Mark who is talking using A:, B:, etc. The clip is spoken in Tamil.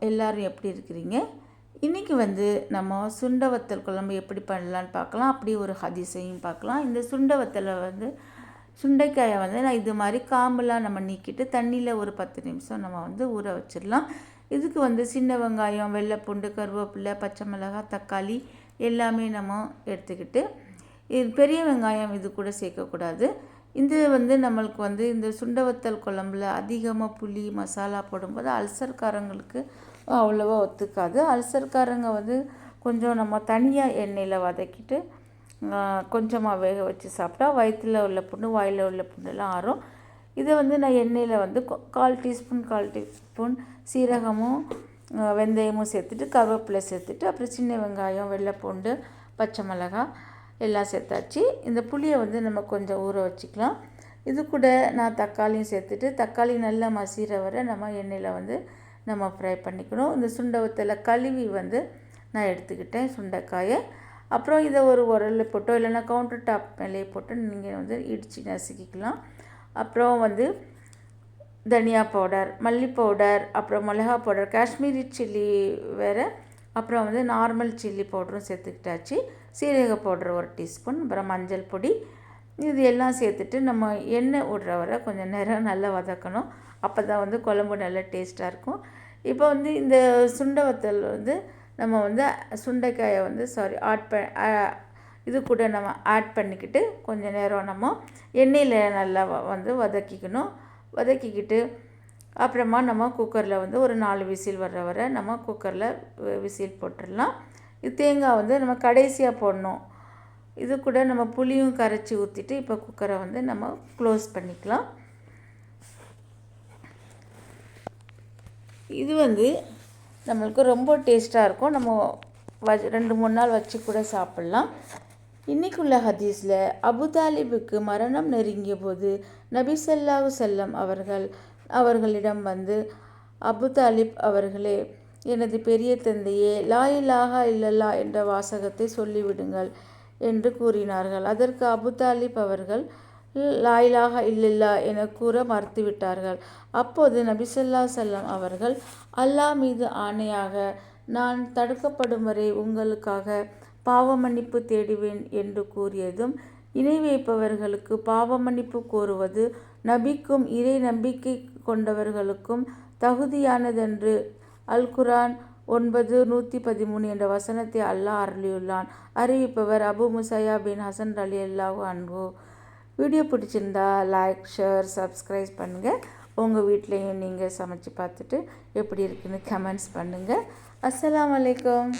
A: எல்லோரும் எப்படி இருக்கிறீங்க? இன்றைக்கி நம்ம சுண்டை வத்தல் குழம்பு எப்படி பண்ணலான்னு பார்க்கலாம். அப்படியே ஒரு ஹதீஸையும் பார்க்கலாம். இந்த சுண்டை வத்தலை சுண்டைக்காயை நான் இது மாதிரி காம்பெலாம் நம்ம நீக்கிட்டு தண்ணியில் ஒரு 10 நிமிஷம் நம்ம ஊற வச்சிடலாம். இதுக்கு சின்ன வெங்காயம், வெள்ளைப்பூண்டு, கருவேப்பிலை, பச்சை மிளகாய், தக்காளி எல்லாமே நம்ம எடுத்துக்கிட்டு, இது பெரிய வெங்காயம் இது கூட சேர்க்கக்கூடாது. இது நம்மளுக்கு இந்த சுண்டை வத்தல் குழம்புல அதிகமாக புளி மசாலா போடும்போது அல்சர்காரங்களுக்கு அவ்வளோவா ஒத்துக்காது. அல்சர்காரங்க கொஞ்சம் நம்ம தனியாக எண்ணெயில் வதக்கிட்டு கொஞ்சமாக வேக வச்சு சாப்பிட்டா வயிற்றில் உள்ள புண்ணு, வாயில் உள்ள புண்ணெல்லாம் ஆறும். இதை நான் எண்ணெயில் 1/4 டீஸ்பூன் சீரகமும் வெந்தயமும் சேர்த்துட்டு, கருவேப்பிலை சேர்த்துட்டு, அப்புறம் சின்ன வெங்காயம், வெள்ளைப்பூண்டு, பச்சை மிளகாய் எல்லாம் சேர்த்தாச்சு. இந்த புளியை நம்ம கொஞ்சம் ஊற வச்சுக்கலாம். இது கூட நான் தக்காளியும் சேர்த்துட்டு, தக்காளி நல்லா மசிகிற வரை நம்ம எண்ணெயில் நம்ம ஃப்ரை பண்ணிக்கணும். இந்த சுண்டை வத்தலை கழுவி நான் எடுத்துக்கிட்டேன் சுண்டைக்காயை. அப்புறம் இதை ஒரு உரலில் போட்டோ இல்லைன்னா கவுண்டர் டாப் மேலேயே போட்டு நீங்கள் இடித்து நசுக்கிக்கலாம். அப்புறம் தனியா பவுடர், மல்லி பவுடர், அப்புறம் மிளகா பவுடர், காஷ்மீரி சில்லி வேறு, அப்புறம் நார்மல் சில்லி பவுடரும் சேர்த்துக்கிட்டாச்சு. சீரக பவுடர் 1 டீஸ்பூன், அப்புறம் மஞ்சள் பொடி, இது எல்லாம் சேர்த்துட்டு நம்ம எண்ணெய் விடுற வரை கொஞ்சம் நேரம் நல்லா வதக்கணும். அப்போ தான் குழம்பு நல்லா டேஸ்ட்டாக இருக்கும். இப்போ இந்த சுண்டை வத்தல் நம்ம சுண்டைக்காயை இது கூட நம்ம ஆட் பண்ணிக்கிட்டு கொஞ்சம் நேரம் நம்ம எண்ணெயில் நல்லா வதக்கிக்கணும். வதக்கிக்கிட்டு அப்புறமா நம்ம குக்கரில் ஒரு 4 விசில் வர்ற வரை நம்ம குக்கரில் விசில் போட்டுடலாம். இது தேங்காய் நம்ம கடைசியாக போடணும். இது கூட நம்ம புளியும் கரைச்சி ஊற்றிட்டு இப்போ குக்கரை நம்ம க்ளோஸ் பண்ணிக்கலாம். இது நம்மளுக்கு ரொம்ப டேஸ்ட்டாக இருக்கும். நம்ம 2-3 நாள் வச்சு கூட சாப்பிட்லாம். இன்றைக்குள்ள ஹதீஸில் அபுதாலிபுக்கு மரணம் நெருங்கிய போது நபி ஸல்லல்லாஹு அலைஹி வஸல்லம் அவர்களிடம் அபுதாலிப் அவர்களே, எனது பெரிய தந்தையே, லா இலாஹா இல்லல்லா என்ற வாசகத்தை சொல்லிவிடுங்கள் என்று கூறினார்கள். அதற்கு அபுதாலிப் அவர்கள் லா இலாஹா இல்லல்லா என கூற மறுத்துவிட்டார்கள். அப்போது நபி ஸல்லல்லாஹு அலைஹி வஸல்லம் அவர்கள், அல்லாஹ் மீது ஆணையாக நான் தடுக்கப்படும் வரை உங்களுக்காக பாவ மன்னிப்பு தேடுவேன் என்று கூறியதும், இணை வைப்பவர்களுக்கு பாவ மன்னிப்பு கோருவது நபிக்கும் இறை நம்பிக்கை கொண்டவர்களுக்கும் தகுதியானதென்று அல்-குர்ஆன் 9:113 என்ற வசனத்தை அல்லாஹ் அருளியுள்ளான். அறிவிப்பவர் அபு முசையா பின் ஹசன் ரலியல்லாஹு அன்ஹு. வீடியோ பிடிச்சிருந்தா லைக், ஷேர், சப்ஸ்கிரைப் பண்ணுங்கள். உங்கள் வீட்லேயும் நீங்கள் சமைச்சு பார்த்துட்டு எப்படி இருக்குன்னு கமெண்ட்ஸ் பண்ணுங்கள். அஸ்ஸலாமு அலைக்கும்.